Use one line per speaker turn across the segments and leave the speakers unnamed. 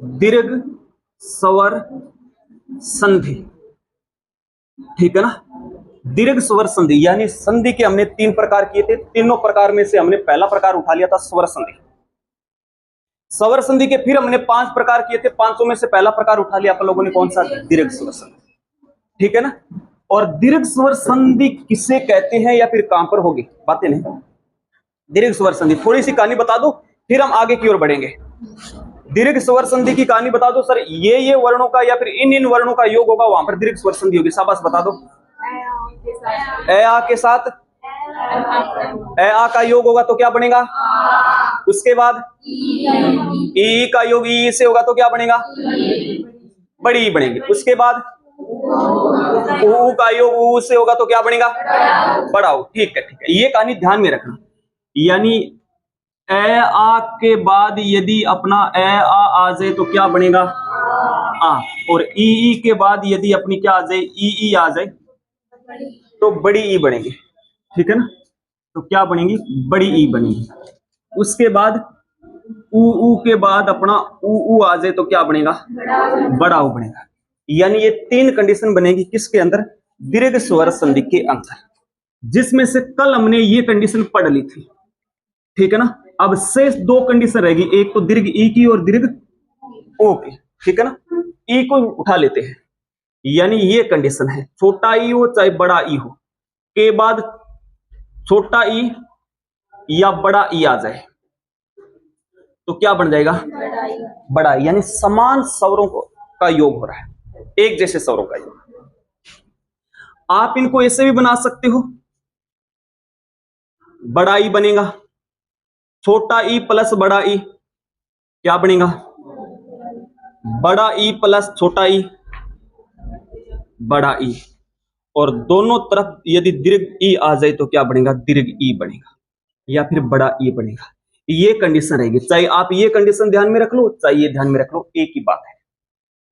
दीर्घ स्वर संधि, ठीक है ना। दीर्घ स्वर संधि यानी संधि के हमने 3 प्रकार किए थे, तीनों प्रकार में से हमने पहला प्रकार उठा लिया था स्वर संधि। स्वर संधि के फिर हमने 5 प्रकार किए थे, 5 में से पहला प्रकार उठा लिया आप लोगों ने, कौन सा? दीर्घ स्वर संधि, ठीक है ना। और दीर्घ स्वर संधि किसे कहते हैं या फिर कहां पर होगी, बातें नहीं। दीर्घ स्वर संधि थोड़ी सी कहानी बता दो, फिर हम आगे की ओर बढ़ेंगे। दीर्घ स्वर संधि की कहानी बता दो। सर ये वर्णों का या फिर इन वर्णों का योग होगा, वहां पर दीर्घ स्वर संधि होगी। शाबाश, बता दो। ए आ के साथ ए आ का योग होगा तो क्या बनेगा? उसके बाद ई का योग ई से होगा तो क्या बनेगा? बड़ी ई बनेगी। उसके बाद ऊ का योग ऊ से होगा तो क्या बनेगा? बड़ा ऊ। ठीक है, ठीक है, ये कहानी ध्यान में रखना। यानी ए आ के बाद यदि अपना ए आ जाए तो क्या बनेगा? आ। और ई के बाद यदि अपनी क्या आ जाए? ई आ जाए तो बड़ी ई बनेगी, ठीक है ना। तो क्या बनेगी? बड़ी ई बनेगी। उसके बाद ऊ के बाद अपना ऊ आ जाए तो क्या बनेगा? बड़ा ऊ बनेगा। यानी ये 3 कंडीशन बनेगी किसके अंदर? दीर्घ स्वर संधि के अंदर, जिसमें से कल हमने ये कंडीशन पढ़ ली थी, ठीक है ना। अब शेष 2 कंडीशन रहेगी, एक तो दीर्घ ई की और दीर्घ ओ की, ठीक है ना। ई को उठा लेते हैं, यानी ये कंडीशन है, छोटा ई हो चाहे बड़ा ई हो, के बाद छोटा ई या बड़ा ई आ जाए तो क्या बन जाएगा? बड़ा ई। यानी समान स्वरों का योग हो रहा है, एक जैसे स्वरों का योग। आप इनको ऐसे भी बना सकते हो, बड़ा ई बनेगा, छोटा ई प्लस बड़ा ई क्या बनेगा? बड़ा ई प्लस छोटा ई, बड़ा ई। और दोनों तरफ यदि दीर्घ ई आ जाए तो क्या बनेगा? दीर्घ ई बनेगा या फिर बड़ा ई बनेगा। ये कंडीशन रहेगी, चाहे आप ये कंडीशन ध्यान में रख लो चाहे ये ध्यान में रख लो, एक ही बात है।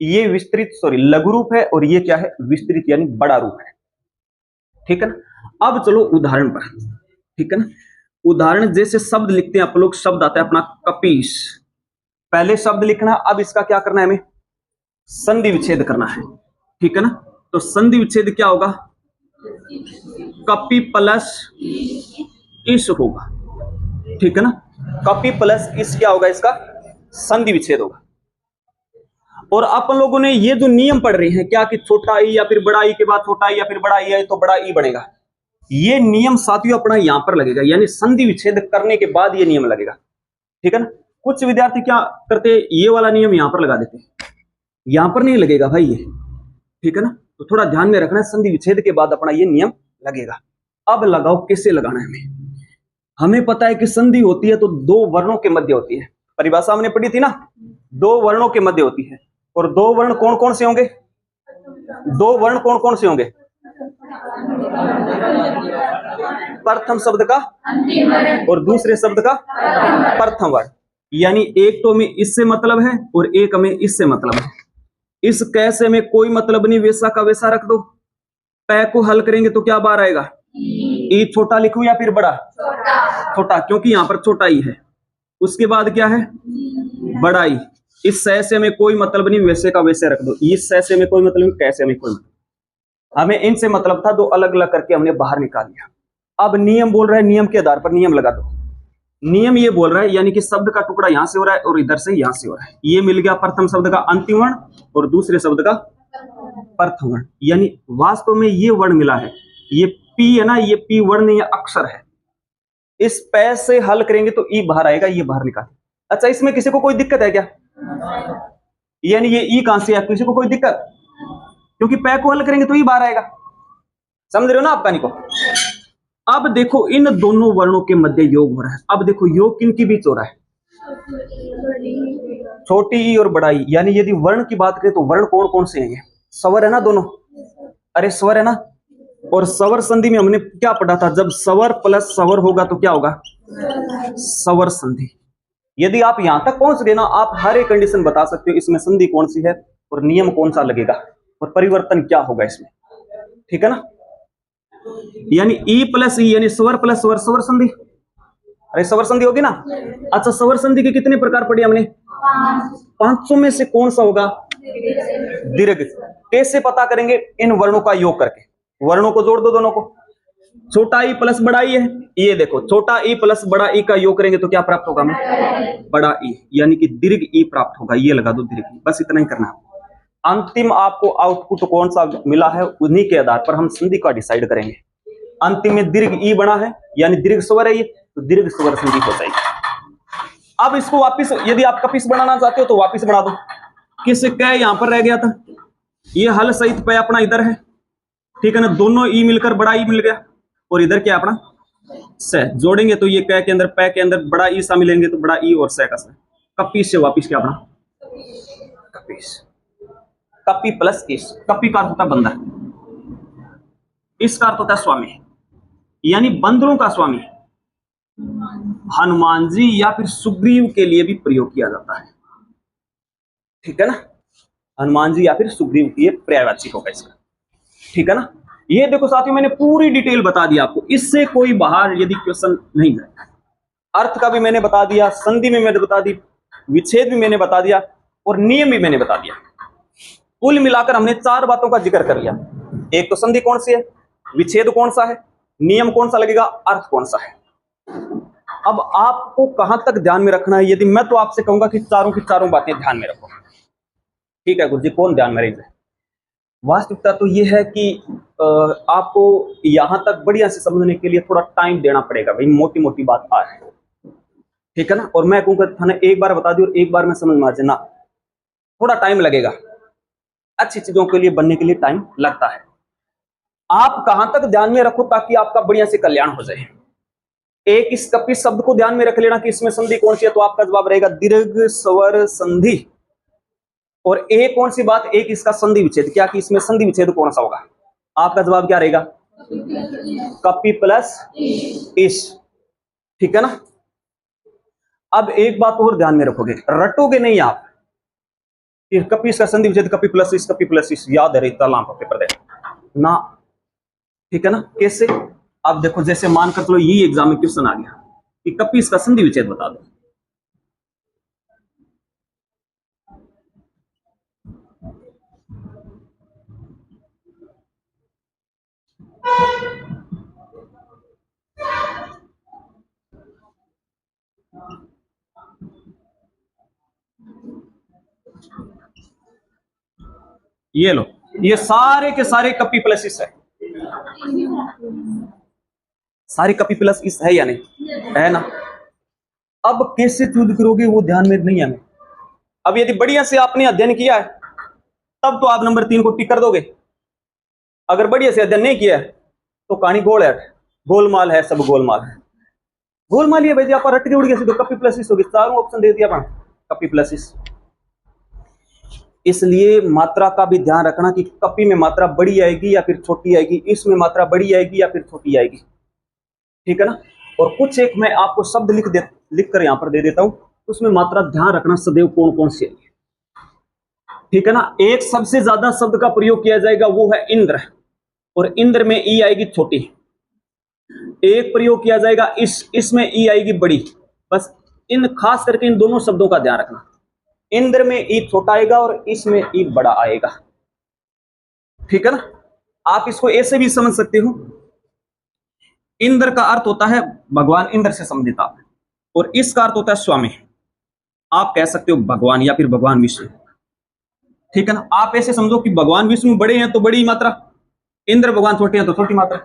ये विस्तृत लघु रूप है और ये क्या है? विस्तृत यानी बड़ा रूप है, ठीक है ना। अब चलो उदाहरण पर, ठीक है ना। उदाहरण जैसे शब्द लिखते हैं आप लोग, शब्द आता है अपना कपीस, पहले शब्द लिखना, अब इसका क्या करना है? हमें संधि विच्छेद करना है, ठीक है ना। तो संधि विच्छेद क्या होगा? कपि प्लस इस होगा, ठीक है ना। कपि प्लस इस क्या होगा? इसका संधि विच्छेद होगा। और अपन लोगों ने ये जो नियम पढ़ रहे हैं क्या, कि छोटा ई या फिर बड़ा ई के बाद छोटा ई या फिर बड़ा ई है तो बड़ा ई बनेगा, ये नियम साथियों अपना यहां पर लगेगा, यानी संधि विच्छेद करने के बाद ये नियम लगेगा, ठीक है ना। कुछ विद्यार्थी क्या करते हैं? ये वाला नियम यहां पर लगा देते हैं, यहां पर नहीं लगेगा भाई ये, ठीक है ना। तो थोड़ा ध्यान में रखना है, संधि विच्छेद के बाद अपना ये नियम लगेगा। अब लगाओ, कैसे लगाना है हमें पता है कि संधि होती है तो 2 वर्णों के मध्य होती है, परिभाषा हमने पढ़ी थी ना, 2 वर्णों के मध्य होती है। और 2 वर्ण कौन कौन से होंगे? 2 वर्ण कौन कौन से होंगे? प्रथम शब्द का और दूसरे शब्द का प्रथम वर्ण। यानी एक तो हमें इससे मतलब है और एक हमें इससे मतलब है। इस कैसे में कोई मतलब नहीं, वैसा का वैसा रख दो। पै को हल करेंगे तो क्या बार आएगा? ई छोटा लिखूं या फिर बड़ा? छोटा, क्योंकि यहां पर छोटा ई है। उसके बाद क्या है? बड़ा ई। इस सै से में कोई मतलब नहीं, वैसे का वैसे रख दो। इस सै से में कोई मतलब नहीं, कैसे में कोई मतलब। हमें इनसे मतलब था, 2 अलग अलग करके हमने बाहर निकाल लिया। अब नियम बोल रहा है, नियम के आधार पर नियम लगा दो। नियम ये बोल रहा है, यानी कि शब्द का टुकड़ा यहां से हो रहा है और इधर से यहां से हो रहा है। ये मिल गया प्रथम शब्द का अंतिम वर्ण और दूसरे शब्द का प्रथम वर्ण। यानी वास्तव में ये वर्ण मिला है, ये पी है ना, ये पी वर्ण या अक्षर है। इस पै से हल करेंगे तो ई बाहर आएगा, ये बाहर निकाल। अच्छा, इसमें किसी को कोई दिक्कत है क्या? यानी ये ई कहां से है? किसी को कोई दिक्कत? क्योंकि पै को हल करेंगे तो ई बाहर आएगा। समझ रहे हो ना आप कहानी को? अब देखो, इन दोनों वर्णों के मध्य योग हो रहा है। अब देखो योग किन के बीच हो रहा है? छोटी ई और बड़ा ई। यानी यदि वर्ण की बात करें तो वर्ण कौन कौन से हैं? स्वर है ना दोनों? अरे स्वर है ना। और स्वर संधि में हमने क्या पढ़ा था? जब स्वर प्लस स्वर होगा तो क्या होगा? स्वर संधि। यदि आप यहां तक पहुंच गए ना, आप हर एक कंडीशन बता सकते हो इसमें संधि कौन सी है और नियम कौन सा लगेगा और परिवर्तन क्या होगा इसमें, ठीक है ना। यानी ई प्लस ई यानी स्वर प्लस स्वर, स्वर संधि। अरे स्वर संधि होगी ना। अच्छा, स्वर संधि के कितने प्रकार पढ़े हमने? 500 में से कौन सा होगा दीर्घ। कैसे पता करेंगे? इन वर्णों का योग करके। वर्णों को जोड़ दो दोनों को। छोटा ई प्लस बड़ा ई है, ये देखो छोटा ई प्लस बड़ा ई का योग करेंगे तो क्या प्राप्त होगा हमें? बड़ा ई, यानी कि दीर्घ ई प्राप्त होगा। ये लगा दो दीर्घ ई, बस इतना ही करना है। अंतिम आपको आउटपुट कौन सा मिला है उन्हीं के आधार पर हम संधि का डिसाइड करेंगे। अंतिम में दीर्घ ई बना है यानी दीर्घ स्वर है ये, तो दीर्घ स्वर संधि हो जाएगी। अब इसको वापिस यदि आप कपिस बनाना चाहते हो तो वापिस बना दो। किस कै यहां पर रह गया था, ये हल सहित पे अपना इधर है, ठीक है ना। दोनों ई मिलकर बड़ा ई मिल गया और इधर क्या अपना स जोड़ेंगे तो ये कै के अंदर पै के अंदर बड़ा ई सा मिलेंगे तो बड़ा ई और स का स। कपीस से वापिस क्या अपना कपीस। कपी प्लस इस, कपी का अर्थ होता है बंदर, इसका अर्थ होता है स्वामी, यानी बंदरों का स्वामी। हनुमान जी या फिर सुग्रीव के लिए भी प्रयोग किया जाता है, ठीक है ना। हनुमान जी या फिर सुग्रीव की ये पर्यायवाची होगा इसका, ठीक है ना। ये देखो साथियों मैंने पूरी डिटेल बता दी आपको, इससे कोई बाहर यदि क्वेश्चन नहीं है। अर्थ का भी मैंने बता दिया, संधि में मैंने बता दी, विच्छेद भी मैंने बता दिया और नियम भी मैंने बता दिया। कुल मिलाकर हमने 4 बातों का जिक्र कर लिया। एक तो संधि कौन सी है, विच्छेद कौन सा है, नियम कौन सा लगेगा, अर्थ कौन सा है। अब आपको कहां तक ध्यान में रखना है? यदि मैं तो आपसे कहूंगा कि चारों की चारों बातें ध्यान में रखो, ठीक है गुरुजी। कौन ध्यान में रही? वास्तविकता तो यह है कि आपको यहां तक बढ़िया से समझने के लिए थोड़ा टाइम देना पड़ेगा भाई, मोटी मोटी बात आ है, ठीक है ना। और मैं कहूंगा थाने एक बार बता दी और एक बार में समझ में आ जाए ना, थोड़ा टाइम लगेगा। अच्छी चीजों के लिए बनने के लिए टाइम लगता है। आप कहां तक ध्यान में रखो ताकि आपका बढ़िया से कल्याण हो जाए। एक इस कपी शब्द को ध्यान में रख लेना कि इसमें संधि कौन सी है, तो आपका जवाब रहेगा दीर्घ स्वर संधि। और एक कौन सी बात, एक इसका संधि विच्छेद, क्या कि इसमें संधि विच्छेद कौन सा होगा? आपका जवाब क्या रहेगा? कपी प्लस इस, ठीक है ना। अब एक बात और ध्यान में रखोगे, रटोगे नहीं आप कपी का संधि विच्छेद कपी प्लस इस, याद है इतना पेपर दे ना, ठीक है ना। कैसे? अब देखो जैसे मानकर चलो ये एग्जाम में क्वेश्चन आ गया कि कपी का संधि विच्छेद बता दो, ये लो, ये सारे के सारे कपी प्लस इस है, सारी कपी प्लस इस है या नहीं है ना। अब कैसे चूज करोगे वो ध्यान में नहीं है हमें। अब यदि बढ़िया से आपने अध्ययन किया है तब तो आप नंबर 3 को टिक कर दोगे। अगर बढ़िया से अध्ययन नहीं किया है तो कहानी गोल है, गोलमाल है, सब गोलमाल है। गोलमाल ये भाई आप रट के उड़ गए तो कपी प्लस इस होगी, चारों ऑप्शन दे दिया अपन कपी प्लस इस। इसलिए मात्रा का भी ध्यान रखना कि कपी में मात्रा बड़ी आएगी या फिर छोटी आएगी, इसमें मात्रा बड़ी आएगी या फिर छोटी आएगी, ठीक है ना। और कुछ एक मैं आपको शब्द लिख कर यहां पर दे देता हूं, उसमें मात्रा ध्यान रखना सदैव कौन कौन सी आएगी, ठीक है ना। एक सबसे ज्यादा शब्द का प्रयोग किया जाएगा वो है इंद्र, और इंद्र में ई आएगी छोटी। एक प्रयोग किया जाएगा इसमें ई आएगी बड़ी। बस इन खास करके इन दोनों शब्दों का ध्यान रखना, इंद्र में ई छोटा आएगा और इसमें ई बड़ा आएगा, ठीक है ना। आप इसको ऐसे भी समझ सकते हो, इंद्र का अर्थ होता है भगवान इंद्र से संबंधित आप, और इसका अर्थ होता है स्वामी। आप कह सकते हो भगवान या फिर भगवान विष्णु, ठीक है ना। आप ऐसे समझो कि भगवान विष्णु बड़े हैं तो बड़ी मात्रा, इंद्र भगवान छोटे हैं तो छोटी मात्रा,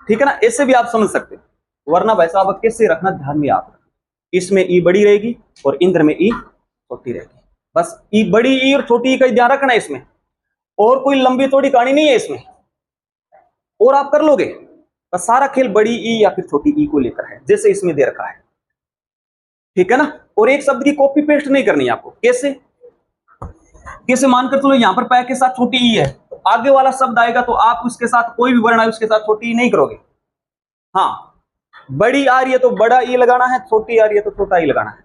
ठीक है ना। ऐसे भी आप समझ सकते हो। वरना भाई साहब कैसे रखना ध्यान में, आप इसमें ई बड़ी रहेगी और इंद्र में ई छोटी रहेगी। बस ई बड़ी ई और छोटी ई का ध्यान रखना है इसमें, और कोई लंबी चौड़ी कहानी नहीं है इसमें, और आप कर लोगे। बस सारा खेल बड़ी ई या फिर छोटी ई को लेकर है, जैसे इसमें दे रखा है, ठीक है ना। और एक शब्द की कॉपी पेस्ट नहीं करनी है आपको। कैसे? कैसे मानकर चलो यहां पर पै के साथ छोटी ई है, तो आगे वाला शब्द आएगा तो आप उसके साथ कोई भी वर्ण आए उसके साथ छोटी ई नहीं करोगे। हाँ, बड़ी आ रही है तो बड़ा ई लगाना है, छोटी आ रही है तो छोटा ई लगाना है,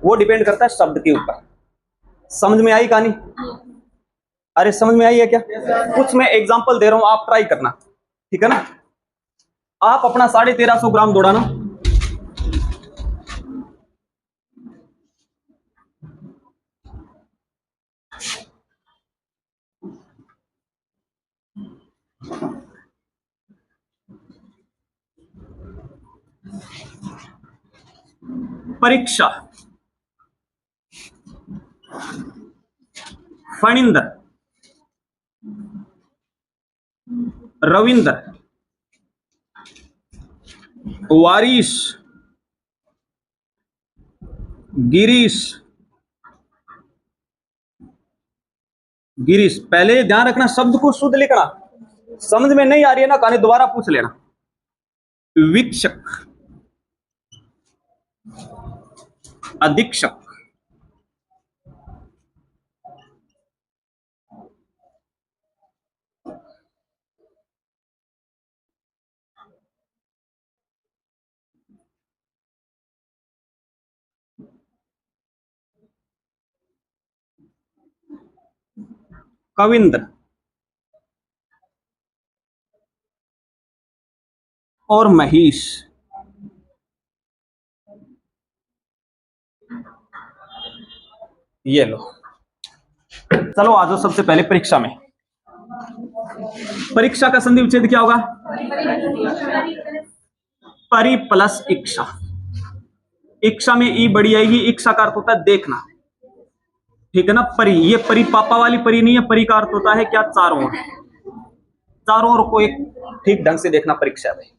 वो डिपेंड करता है शब्द के ऊपर। समझ में आई कहानी? अरे समझ में आई है क्या? कुछ मैं एग्जांपल दे रहा हूं, आप ट्राई करना, ठीक है ना। आप अपना 1350 ग्राम दौड़ाना, परीक्षा, फणिंदर, रविंदर, वारिश, गिरीश, गिरीश। पहले ध्यान रखना शब्द को शुद्ध लिखना, समझ में नहीं आ रही है ना कहानी दोबारा पूछ लेना। वीक्षक, अधीक्षक, कविंद्र और महेश। ये लो, चलो आ जाओ सबसे पहले परीक्षा में। परीक्षा का संधि विच्छेद क्या होगा? परि प्लस इक्षा। इक्षा में ई बड़ी आएगी, इक्षा का अर्थ होता है देखना, ठीक है ना। परि, ये परि पापा वाली परि नहीं है, परि का अर्थ होता है क्या? चारों ओर, चारों ओर को एक ठीक ढंग से देखना परीक्षा में।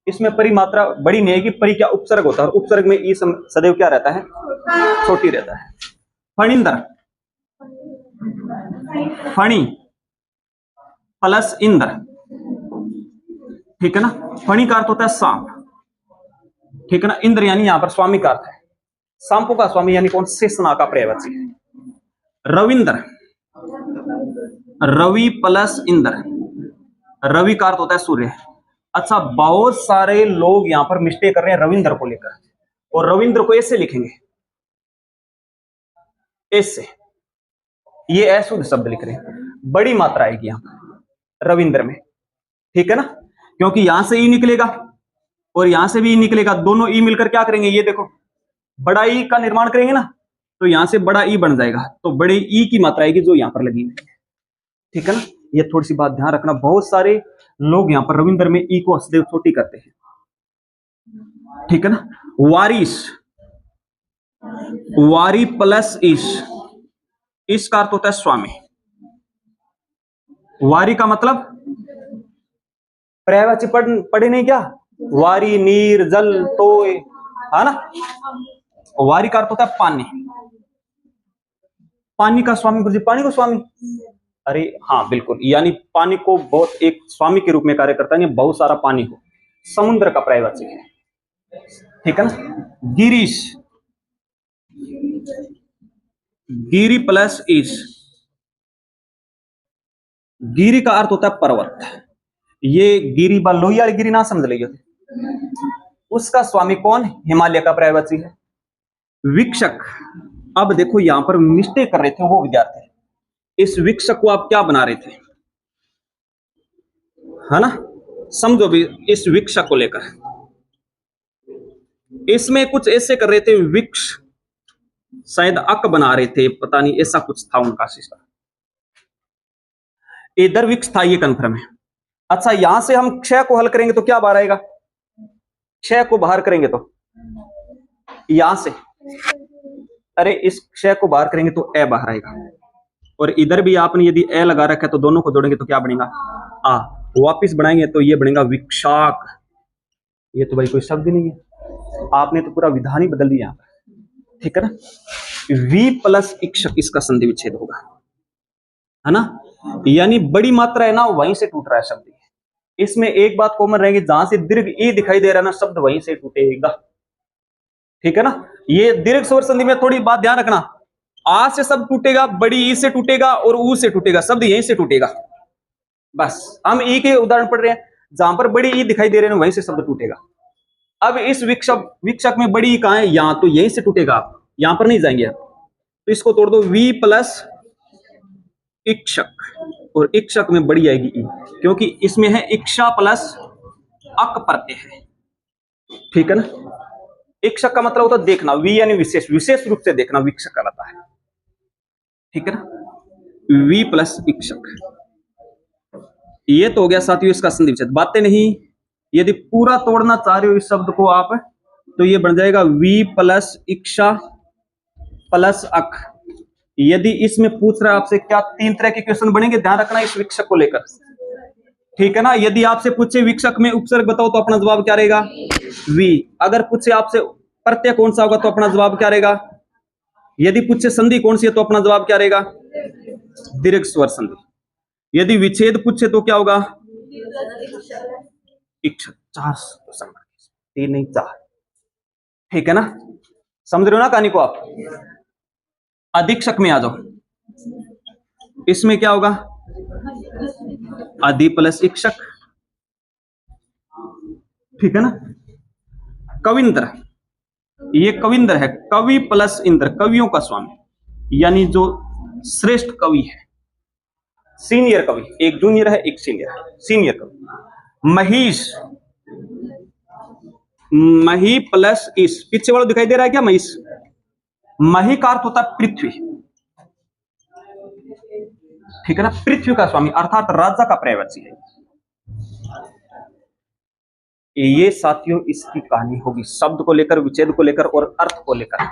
इसमें परि मात्रा बड़ी नहीं है कि परि क्या उपसर्ग होता है, और उपसर्ग में ई सदैव क्या रहता है? छोटी रहता है। फणिंदर, फणी प्लस इंद्र, ठीक है ना। फणी का अर्थ होता है सांप, ठीक है ना। इंद्र यानी यहां पर स्वामी का अर्थ है, सांपों का स्वामी यानी कौन? शेषनाग का पर्यायवाची है। रविंद्र, रवि प्लस इंद्र, रवि का अर्थ होता है सूर्य। अच्छा, बहुत सारे लोग यहां पर मिस्टेक कर रहे हैं रविंद्र को लेकर, और रविंद्र को ऐसे लिखेंगे, ऐसे, ये अशुद्ध शब्द लिख रहे हैं, बड़ी मात्रा आएगी यहां पर रविंद्र में, ठीक है ना। क्योंकि यहां से ई निकलेगा और यहां से भी ई निकलेगा, दोनों ई मिलकर क्या करेंगे? ये देखो, बड़ा ई का निर्माण करेंगे ना, तो यहां से बड़ा ई बन जाएगा, तो बड़े ई की मात्रा आएगी जो यहां पर लगी हुई है, ठीक है ना। ये थोड़ी सी बात ध्यान रखना, बहुत सारे लोग यहां पर रविंद्र में ई को सदैव छोटी करते हैं, ठीक है ना। वारिश, वारी प्लस ईश का अर्थ होता है स्वामी। वारी का मतलब पर्यायवाची पढ़े नहीं क्या? वारी, नीर, जल, तोय, है ना। वारी का अर्थ होता है पानी, पानी का स्वामी गुरुजी, पानी को स्वामी, अरे हाँ बिल्कुल, यानी पानी को बहुत एक स्वामी के रूप में कार्य करता है, बहुत सारा पानी हो, समुद्र का पर्यायवाची है, ठीक है ना। गिरीश, गिरी प्लस ईश, गिरी का अर्थ होता है पर्वत। ये गिरी बा लोहिया वाली गिरी ना समझ लीजिए, उसका स्वामी कौन? हिमालय का पर्यायवाची है। वीक्षक, अब देखो यहां पर मिस्टेक कर रहे थे वो विद्यार्थी, इस वीक्षक को आप क्या बना रहे थे, है ना। समझो भी इस वीक्षक को लेकर, इसमें कुछ ऐसे कर रहे थे, विक्ष शायद अक बना रहे थे, पता नहीं ऐसा कुछ था उनका सिस्टम, इधर विक्ष था, ये कन्फर्म है। अच्छा, यहां से हम क्षय को हल करेंगे तो क्या बाहर आएगा? क्षय को बाहर करेंगे तो यहां से, अरे इस क्षय को बाहर करेंगे तो ए बाहर आएगा, और इधर भी आपने यदि ए लगा रखा है तो दोनों को जोड़ेंगे तो क्या बनेगा? आ। वापिस बनाएंगे तो ये बनेगा विक्षाक। ये तो भाई कोई शब्द ही नहीं है, आपने तो पूरा विधान ही बदल दिया, ठीक है ना। वी प्लस इक्षक इसका संधि विच्छेद होगा, है ना। यानी बड़ी मात्रा है ना, वहीं से टूट रहा है शब्द। इसमें एक बात कॉमन रहेगी, जहां से दीर्घ ई दिखाई दे रहा है ना, शब्द वहीं से टूटेगा, ठीक है ना। ये दीर्घ स्वर संधि में थोड़ी बात ध्यान रखना, आ से शब्द टूटेगा, बड़ी ई से टूटेगा और ऊ से टूटेगा, शब्द यहीं से टूटेगा। बस हम ई के उदाहरण पढ़ रहे हैं, जहां पर बड़ी ई दिखाई दे रहे हैं वहीं से शब्द टूटेगा। अब इस विक्षक में बड़ी ई कहां है? यहां, तो यहीं से टूटेगा, आप यहां पर नहीं जाएंगे आप, तो इसको तोड़ दो, वी प्लस इक्षक, और इक्षक में बड़ी आएगी ई, क्योंकि इसमें है इक्षा प्लस अक प्रत्यय है, ठीक है ना। इक्षक का मतलब होता है देखना, वी यानी विशेष, विशेष रूप से देखना विक्षक कहलाता है, ठीक है ना। वी प्लस इक्षक, ये तो हो गया साथियों इसका संधि विच्छेद। बातें नहीं, यदि पूरा तोड़ना चाह रहे हो इस शब्द को आप तो ये बन जाएगा वी प्लस इक्षा प्लस अक। यदि इसमें पूछ रहा है आपसे क्या तीन तरह के क्वेश्चन बनेंगे, ध्यान रखना इस विक्षक को लेकर, ठीक है ना। यदि आपसे पूछे विक्षक में उपसर्ग बताओ तो अपना जवाब क्या रहेगा, वी। अगर पूछे आपसे प्रत्यय कौन सा होगा तो अपना जवाब क्या रहेगा। यदि पूछे संधि कौन सी है तो अपना जवाब क्या रहेगा, दीर्घ स्वर संधि। यदि विच्छेद पूछे तो क्या होगा, इक्षक। चार क्वेश्चन, तीन नहीं चार, ठीक है ना। समझ रहे हो ना कहानी को आप। अधीक्षक में आ जाओ, इसमें क्या होगा, अधि प्लस इक्षक, ठीक है ना। कविंद्र, ये कविंद्र है, कवि प्लस इंद्र, कवियों का स्वामी, यानी जो श्रेष्ठ कवि है, सीनियर कवि। एक जूनियर है एक सीनियर है, सीनियर कवि। महिष, मही प्लस इस, पीछे वाला दिखाई दे रहा है क्या, महिष। मही का अर्थ होता है पृथ्वी, ठीक है ना, पृथ्वी का स्वामी अर्थात राजा का पर्यायवाची है। ये साथियों इसकी कहानी होगी, शब्द को लेकर, विच्छेद को लेकर और अर्थ को लेकर।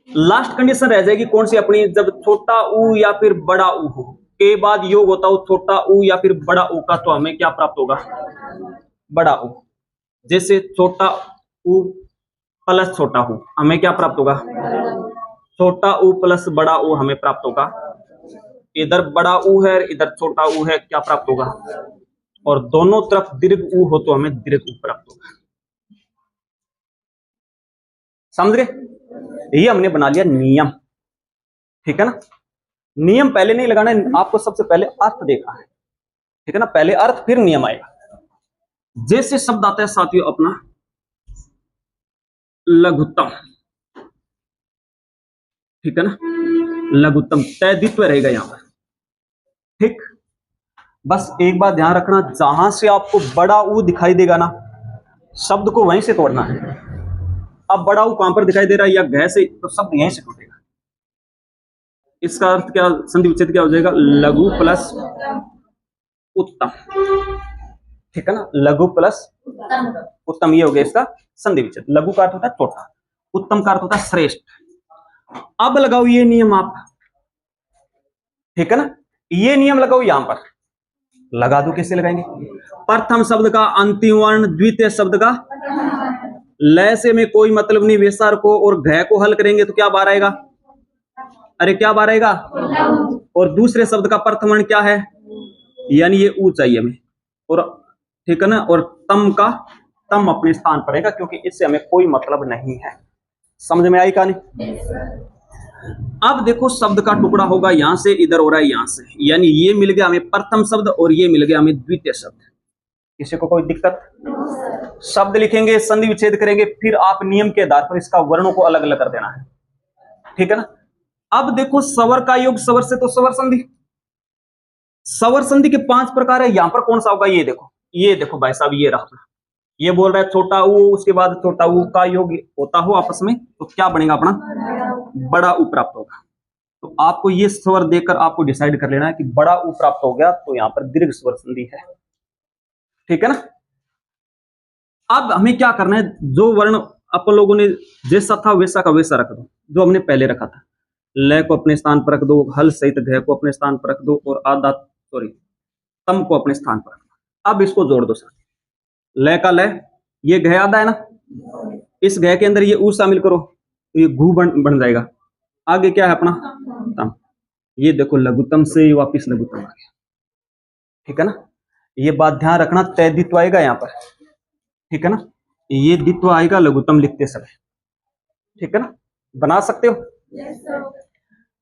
लास्ट कंडीशन रह जाएगी कौन सी अपनी, जब छोटा ऊ या फिर बड़ा ऊ हो, के बाद योग होता हो छोटा ऊ या फिर बड़ा ऊ का, तो हमें क्या प्राप्त होगा, बड़ा ऊ। जैसे छोटा ऊ प्लस छोटा ऊ, हमें क्या प्राप्त होगा, छोटा ऊ प्लस बड़ा ऊ हमें प्राप्त होगा। इधर बड़ा ऊ है इधर छोटा ऊ है, क्या प्राप्त होगा, और दोनों तरफ दीर्घ ऊ हो तो हमें दीर्घ ऊ प्राप्त होगा। समझ गए, ये हमने बना लिया नियम, ठीक है ना। नियम पहले नहीं लगाना है आपको, सबसे पहले अर्थ देखना है, ठीक है ना, पहले अर्थ फिर नियम आएगा। जैसे शब्द आता है साथियों अपना लघुत्तम, ठीक है ना, लघुत्तम तैदित्व रहेगा यहां पर, ठीक। बस एक बात ध्यान रखना, जहां से आपको बड़ा ऊ दिखाई देगा ना, शब्द को वहीं से तोड़ना है। अब बड़ा ऊ कहां पर दिखाई दे रहा है, या घ से, तो शब्द यहीं से टूटेगा। इसका अर्थ क्या, संधि विच्छेद क्या हो जाएगा, लघु प्लस उत्तम, ठीक है ना, लघु प्लस उत्तम, ये हो गया इसका संधि विच्छेद। लघु का अर्थ होता है छोटा, उत्तम का अर्थ होता है श्रेष्ठ। अब लगाओ ये नियम आप, ठीक है ना, ये नियम लगाओ यहां पर, लगा दो, कैसे लगाएंगे, प्रथम शब्द का अंतिम वर्ण द्वितीय शब्द का लय से में कोई मतलब नहीं, वेसार को और घ को हल करेंगे तो क्या बार आएगा, अरे क्या बार आएगा, और दूसरे शब्द का प्रथम वर्ण क्या है, यानी ये ऊ चाहिए हमें, और ठीक है ना, और तम का तम अपने स्थान पर रहेगा, क्योंकि इससे हमें कोई मतलब नहीं है। समझ में आई कहानी। अब देखो शब्द का टुकड़ा होगा यहां से, इधर हो रहा है यहां से, यानी ये मिल गया हमें प्रथम शब्द और ये मिल गया हमें द्वितीय शब्द। किसी को कोई दिक्कत, शब्द लिखेंगे, संधि विच्छेद करेंगे, फिर आप नियम के आधार पर इसका वर्णों को अलग अलग कर देना है, ठीक है ना। अब देखो स्वर का योग, स्वर से तो स्वर संधि, स्वर संधि के 5 प्रकार है, यहां पर कौन सा होगा, ये देखो, ये देखो भाई साहब, ये रहा, ये बोल रहा है छोटा ऊ, उसके बाद छोटा ऊ का योग होता हो आपस में, तो क्या बनेगा अपना, बड़ा ऊ प्राप्त होगा। तो आपको ये स्वर देखकर आपको डिसाइड कर लेना है कि बड़ा ऊ प्राप्त हो गया तो यहां पर दीर्घ स्वर संधि है, ठीक है ना। अब हमें क्या करना है, जो वर्ण अपन लोगों ने जैसा था वैसा का वैसा रख दो, जो हमने पहले रखा था। लय को अपने स्थान पर रख दो, हल सहित घ को अपने स्थान पर रख दो, और आधा तम को अपने स्थान पर रख दो। अब इसको जोड़ दो साथ, लय का लय, ये घ आधा है ना, इस घ के अंदर ये ऊ शामिल करो तो ये घू बन जाएगा। आगे क्या है अपना तम, ये देखो लघुत्तम से वापिस लघुत्तम आ गया, ठीक है ना। ये बात ध्यान रखना, तैदित्व आएगा यहाँ पर, ठीक है ना, ये दित्व आएगा लघुत्तम लिखते समय, ठीक है ना। बना सकते हो,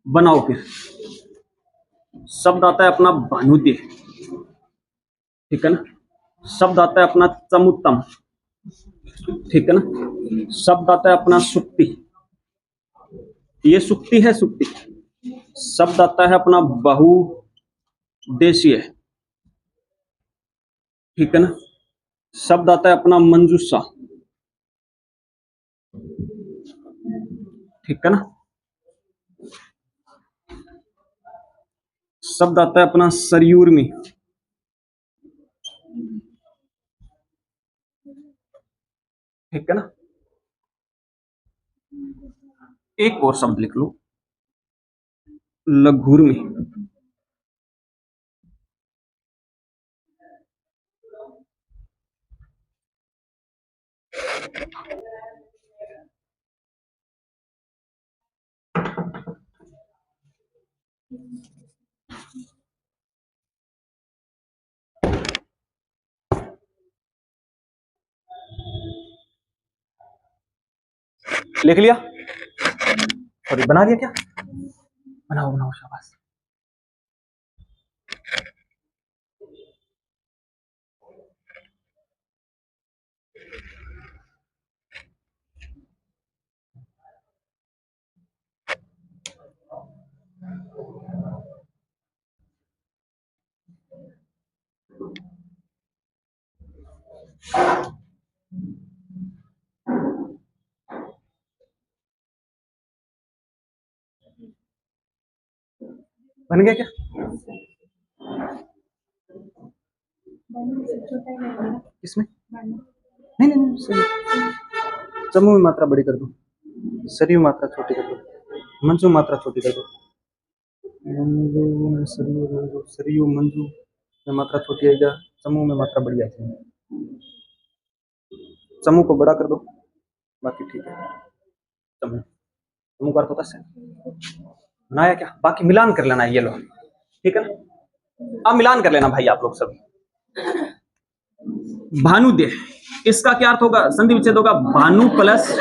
बनाओ। फिर शब्द आता है अपना भानुद्य, ठीक है ना, शब्द आता है अपना चमुत्तम, ठीक है ना, शब्द आता है अपना सुक्ति, ये सुक्ति है सुक्ति। शब्द आता है अपना बहुदेशीय, ठीक है ना, शब्द आता है अपना मंजूषा, ठीक है ना, शब्द आता है अपना सरयूर्मी, ठीक है ना, एक और शब्द लिख लो, लघुर्मी। लिख लिया? सॉरी, बना लिया क्या? बनाओ बनाओ, शाबाश। बन गया क्या? इसमें नहीं नहीं नहीं, सही। चमू में मात्रा बड़ी कर दो, सरयू मात्रा छोटी कर दो, मंजू मात्रा छोटी कर दो। मंजू सरयू मंजू, सरयू मंजू में मात्रा छोटी आएगा, चमू में मात्रा बड़ी आती है। चमू को बड़ा कर दो, बाकी ठीक है। चमू चमू का अर्थ होता है बनाया क्या? बाकी मिलान कर लेना, ये लो, ठीक है ना? अब मिलान कर लेना भाई आप लोग सभी। भानुदेह, इसका क्या अर्थ होगा? संधि विच्छेद होगा भानु प्लस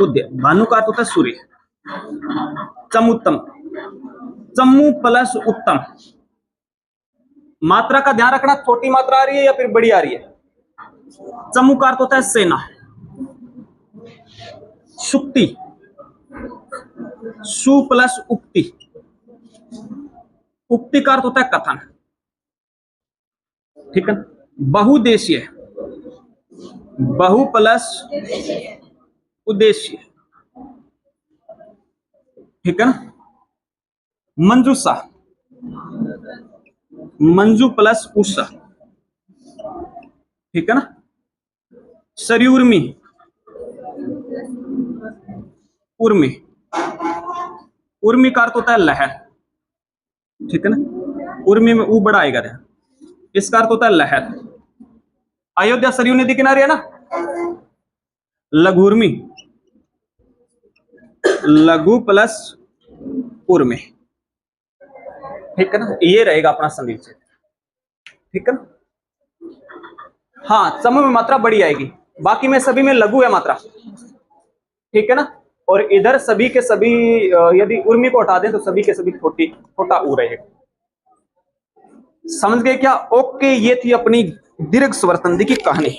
उदय। भानु का अर्थ होता है सूर्य। चमुत्तम, चमू प्लस उत्तम। मात्रा का ध्यान रखना, छोटी मात्रा आ रही है या फिर बड़ी आ रही है। चमू का अर्थ होता है सेना। शुक्ति, सु प्लस उक्ति। उक्ति का अर्थ होता है कथन, ठीक है। बहुदेशीय, बहु प्लस उद्देश्य, ठीक है ना। मंजूषा, मंजू प्लस उषा, ठीक है ना। सरयूर्मी, उर्मी। उर्मी का अर्थ होता है लहर, ठीक है ना। उर्मी में ऊ बड़ा आएगा, इसका अर्थ होता है लहर। अयोध्या सरयू नदी किनारे है ना। लघुर्मी, लघु प्लस उर्मी, ठीक है ना। ये रहेगा अपना संधि विच्छेद, ठीक है ना। हाँ, चमू में मात्रा बड़ी आएगी, बाकी में सभी में लघु है मात्रा, ठीक है ना। और इधर सभी के सभी यदि उर्मी को हटा दें तो सभी के सभी छोटा ऊ रहेगा। समझ गए क्या? ओके, ये थी अपनी दीर्घ स्वर संधि की कहानी।